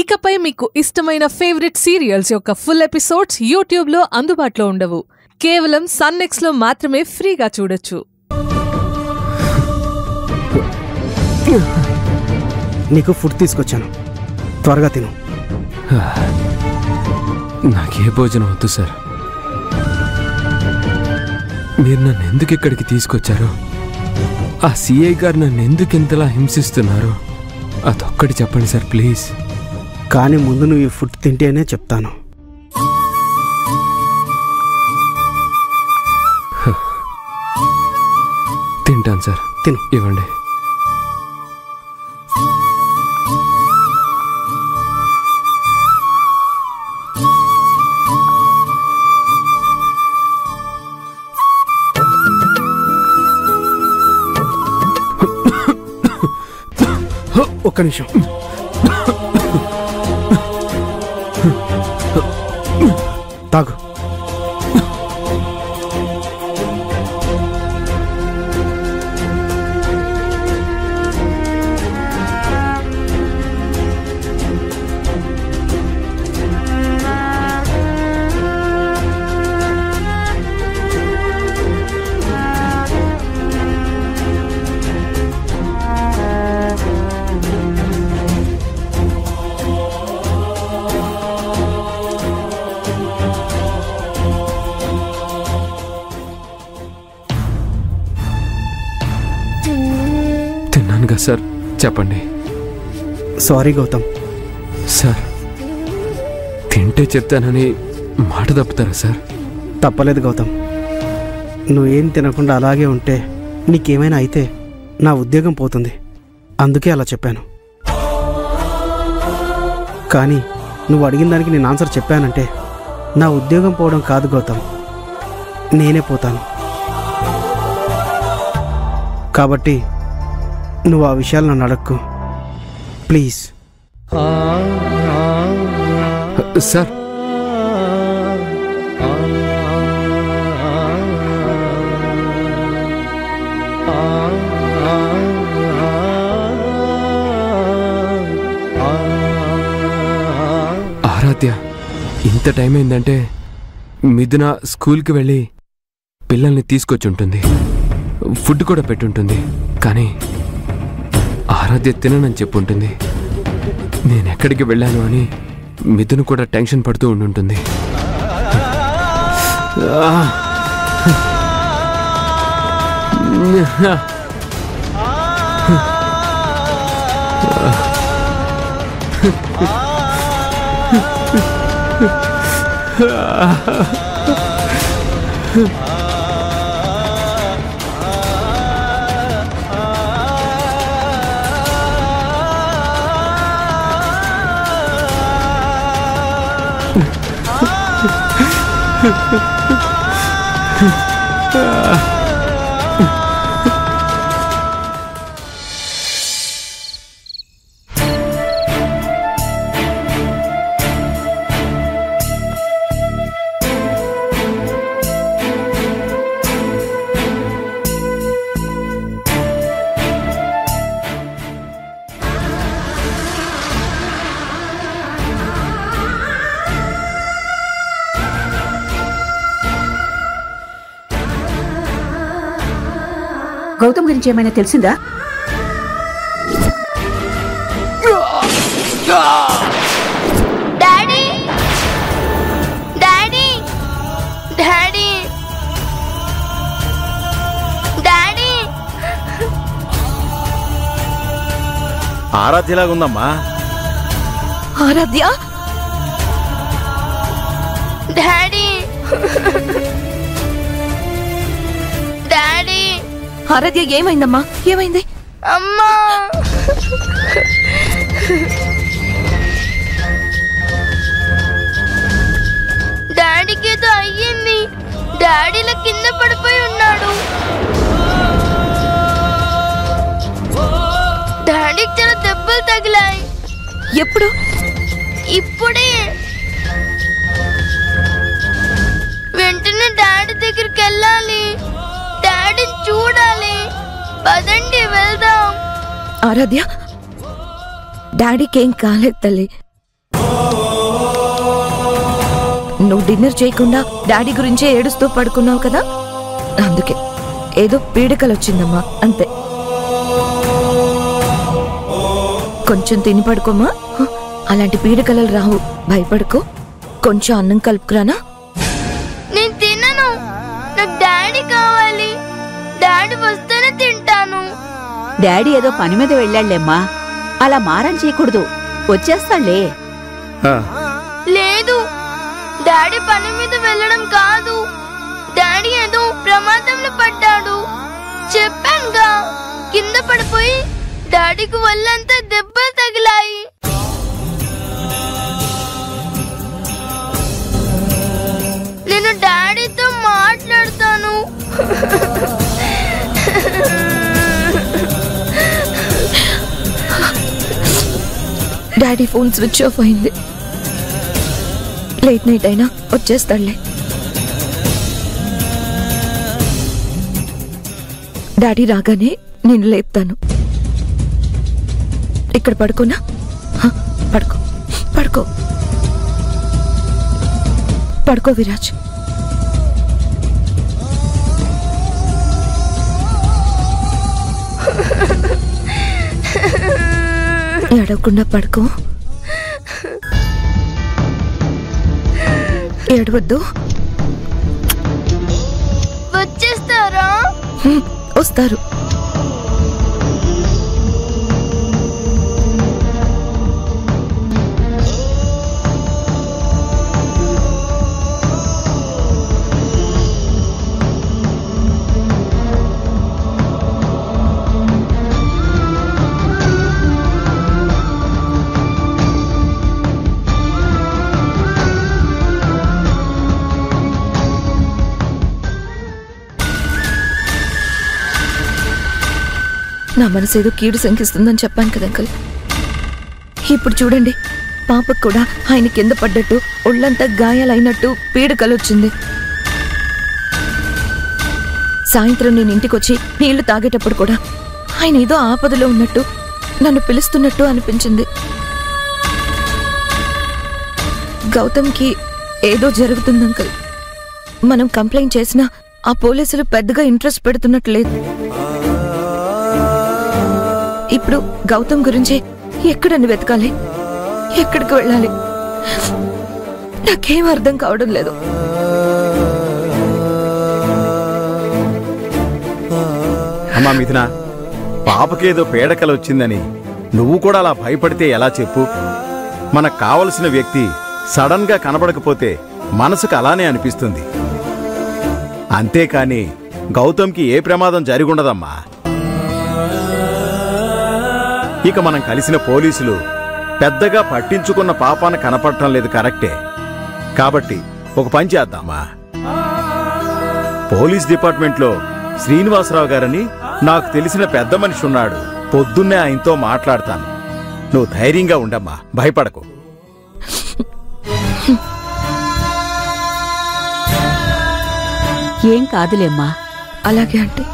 ఇకపై మీకు ఇష్టమైన ఫేవరెట్ సీరియల్స్ యొక్క ఫుల్ ఎపిసోడ్స్ యూట్యూబ్లో అందుబాటులో ఉండవు. కేవలం సన్నెక్స్లో మాత్రమే ఫ్రీగా చూడొచ్చు. నీకు ఫుడ్ తీసుకొచ్చాను, త్వరగా తిను. నాకే భోజనం వద్దు సార్. మీరు నన్ను ఎందుకు ఇక్కడికి తీసుకొచ్చారు? ఆ సిఐ గారు నన్ను ఎందుకు ఇంతలా హింసిస్తున్నారు? అదొక్కటి చెప్పండి సార్ ప్లీజ్. కానీ ముందు నువ్వు ఈ ఫుడ్ తింటేనే చెప్తాను. తింటాను సార్. తిను. ఇవ్వండి. ఒక్క నిమిషం. తాగు. తిన్నానుగా సార్, చెప్పండి. సారీ గౌతమ్. సార్ తింటే చెప్తానని మాట తప్పుతారా సార్? తప్పలేదు గౌతమ్. నువ్వేం తినకుండా అలాగే ఉంటే నీకేమైనా అయితే నా ఉద్యోగం పోతుంది. అందుకే అలా చెప్పాను. కానీ నువ్వు అడిగిన దానికి నేను ఆన్సర్ చెప్పానంటే నా ఉద్యోగం పోవడం కాదు గౌతమ్, నేనే పోతాను. కాబట్టి నువ్వు ఆ విషయాలు నన్ను అడక్కు ప్లీజ్. సార్ ఆరాధ్య, ఇంత టైం అయిందంటే మిథున స్కూల్కి వెళ్ళి పిల్లల్ని తీసుకొచ్చి ఉంటుంది, ఫుడ్ కూడా పెట్టుంటుంది. కానీ ఆరాధ్య తిననని చెప్పుంటుంది. నేనెక్కడికి వెళ్ళాను అని మిథున కూడా టెన్షన్ పడుతూ ఉండుంటుంది. గౌతమ్ గురించి ఏమైనా తెలిసిందా? Daddy, daddy, daddy, daddy. ఆరాధ్యలాగుందమ్మా. ఆరాధ్య? Daddy, daddy. ఆరాధ్య ఏమైందమ్మా? ఏమైంది? అమ్మా, డాడీకి ఏదో అయ్యింది. డాడీలో కింద పడిపోయి ఉన్నాడు. డాడీకి చాలా దెబ్బలు తగిలాయి. ఎప్పుడు? ఇప్పుడే. వెంటనే డాడీ దగ్గరికి వెళ్ళాలి. డాడీ చూడాలి. పదండి వెళ్దాం. ఆరాధ్య, డాడీకి ఏం కాలేదు తల్లి, నువ్వు డిన్నర్ చేయకుండా డాడీ గురించే ఏడుస్తూ పడుకున్నావు కదా, అందుకే ఏదో పీడకలు వచ్చిందమ్మా, అంతే. కొంచెం తిని పడుకోమా. అలాంటి పీడకలలు రావు, భయపడుకో. కొంచెం అన్నం కలుపుకురానా? నేను తినను, నాకు డాడీ కావాలి. డాడీ వస్తేనే తింటాను. డాడీ ఏదో పని మీద వెళ్ళాళ్లేమ్మా, అలా మారం చేయకూడదు, వచ్చేస్తాళ్లే. లేదు, డాడీ పని మీద వెళ్ళడం కాదు. డాడీ ఏదో ప్రమాదంలో పడ్డాడు. చెప్పానుగా, కింద పడిపోయి డాడీకి ఒళ్ళంతా దెబ్బలు తగిలాయి. నేను డాడీతో మాట్లాడతాను. డాడీ ఫోన్ స్విచ్ ఆఫ్ అయింది. లేట్ నైట్ అయినా వచ్చేస్తాడులే. డాడీ రాగానే నేను లేపుతాను. ఇక్కడ పడుకోనా? పడుకో పడుకో పడుకో విరాజ్. ఏడవకుండా పడుకో. ఏడవద్దు. వచ్చేస్తారా? వస్తారు. నా మనసేదో కీడు శంకిస్తుందని చెప్పాను కదా అంకుల్. ఇప్పుడు చూడండి, పాపకు కూడా ఆయన కింద పడ్డట్టు ఒళ్ళంతా గాయాలైనట్టు పీడకలొచ్చింది. సాయంత్రం నేను ఇంటికొచ్చి నీళ్లు తాగేటప్పుడు కూడా ఆయన ఏదో ఆపదలో ఉన్నట్టు, నన్ను పిలుస్తున్నట్టు అనిపించింది. గౌతమ్కి ఏదో జరుగుతుంది అంకుల్. మనం కంప్లైంట్ చేసినా ఆ పోలీసులు పెద్దగా ఇంట్రెస్ట్ పెడుతున్నట్లేదు. ఇప్పుడు గౌతమ్ గురించి ఎక్కడని వెతకాలి, ఎక్కడికి వెళ్ళాలి, నాకేం అర్థం కావడం లేదు. అమ్మా మిథున, పాపకేదో పీడకలు వచ్చిందని నువ్వు కూడా అలా భయపడితే ఎలా చెప్పు? మనకు కావలసిన వ్యక్తి సడన్ గా కనబడకపోతే మనసుకు అలానే అనిపిస్తుంది. అంతేకాని గౌతమ్కి ఏ ప్రమాదం జరిగుండదమ్మా. ఇక మనం కలిసిన పోలీసులు పెద్దగా పట్టించుకున్న పాపాన కనపడటం లేదు, కరెక్టే. కాబట్టి ఒక పని చేద్దామా, పోలీస్ డిపార్ట్మెంట్లో శ్రీనివాసరావు గారని నాకు తెలిసిన పెద్ద మనిషి ఉన్నాడు. పొద్దున్నే ఆయనతో మాట్లాడతాను. నువ్వు ధైర్యంగా ఉండమ్మా, భయపడకు. ఏం కాదులేమ్మా. అలాగే అంటే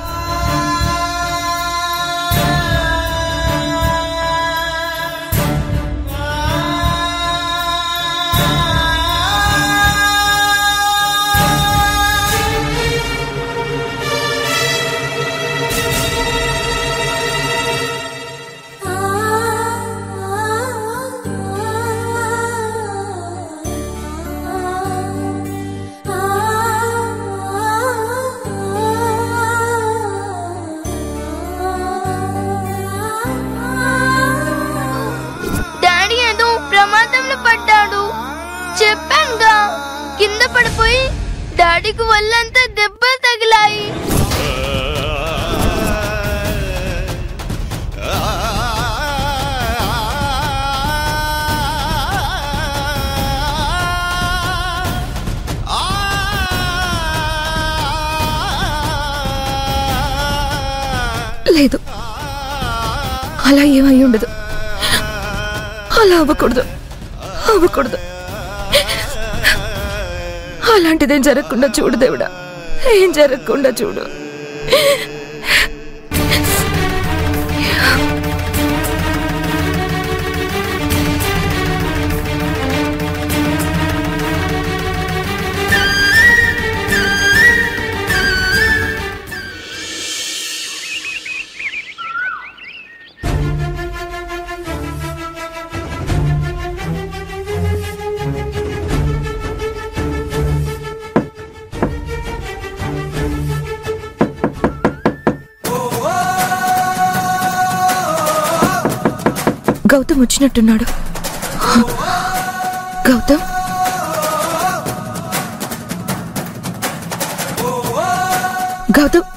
ప్రమాదంలో పడ్డాడు. చెప్పానుగా, కింద పడిపోయి డాడీకి ఒళ్ళంతా దెబ్బలు తగిలాయి. లేదు, అలా ఏమై ఉండదు. అలా అవ్వకూడదు, అవ్వకూడదు. అలాంటిదేం జరగకుండా చూడు దేవుడా, ఏం జరగకుండా చూడు. గౌతమ్ వచ్చినట్టున్నాడు. గౌతమ్, గౌతమ్